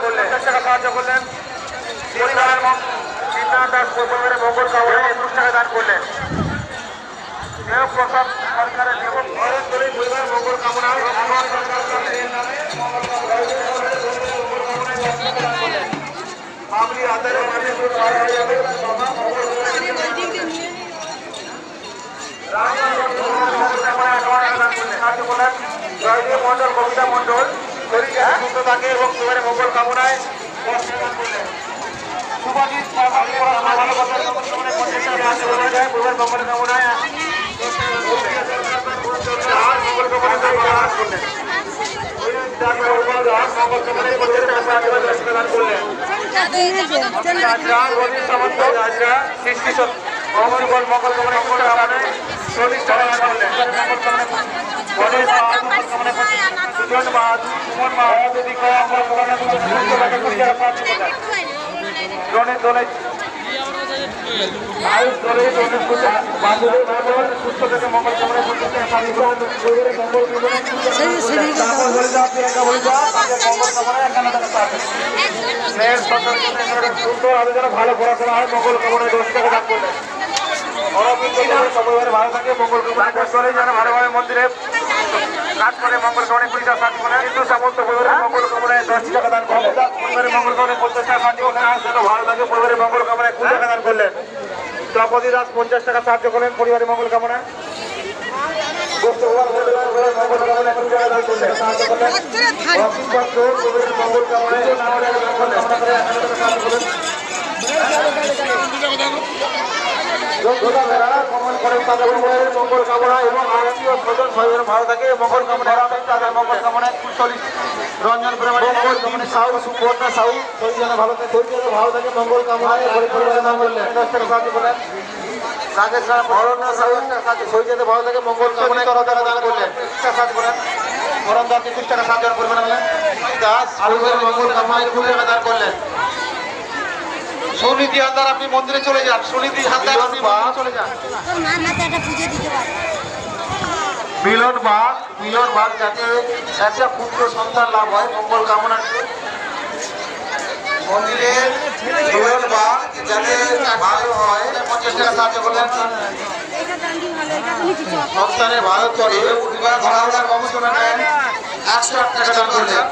করলেন, 50 টাকা সাহায্য করলেন। চিন্তানাথ দাস পরিবারের মঙ্গল কামনায় 21 টাকা দান করলেন। দেব প্রসাদ সরকারের এবং ঘরের তৈরি পরিবারের মঙ্গল কামনায় মামলির আদারে মাঠে জয়দেব মন্ডল, কবিতা মন্ডল শরীরে সুস্থ থাকে এবং পরিবারের মঙ্গল কামনায় সুভাজিৎ ভালোবাসার পরিবার মঙ্গল কামনায় ভালো পড়াশোনা হয় মঙ্গল কামনায় 10 টাকা দান করলেন। ভালো থাকে মঙ্গল কামনায় যারা ভালোভাবে মন্দিরে কাজ করে মঙ্গল কামনায় 20 টাকা সাহায্য করেন। কিন্তু সামন্ত পরিবারের মঙ্গল কামনায় 10 টাকা দান করলেন। পরিবারের মঙ্গল কামনায় 50 টাকা সাহায্য করলেন। ভালো থাকে পরিবারের মঙ্গল কামনায় 20 টাকা দান করলেন। দ্রৌপদী দাস 50 টাকা সাহায্য করেন পরিবারের মঙ্গল কামনায়। মঙ্গল কামনা এবং আত্মীয় স্বজন ভালো থাকে মঙ্গল কামনা তাদের মঙ্গল কামনায় 40 রঞ্জন প্রেমাণী মঙ্গল কামনা সাউ সুপর্ণা সাউ ভালো থাকে ভালো থাকে মঙ্গল কামনায় পরিবারের নাম বললেন 10 টাকা সাহায্য করেন। রাকেশ অরণ্য সাউ সৈজাতে ভালো থাকে মঙ্গল কামনায় 13 টাকা দান করলেন। সাহায্য করেন অরণ্য 21 টাকা সাহায্য করবেন দাস আলুবের মঙ্গল কামনায় 20 টাকা দান করলেন। সুনীতি হালদার আপনি মন্দিরে চলে যান। সুনীতি হালদার আপনি মন্দিরে চলে যান। মিলন বাগ যাতে একটা পুত্র সন্তান লাভ হয় মঙ্গল কামনা মন্দিরে মিলন বাগ যাতে ভালো হয় 50 টাকা সাহায্য করলেন। সন্তানের ভালো চলে পরিবার ভাড়ার গবেষণা নেন 108 টাকা দান করলেন।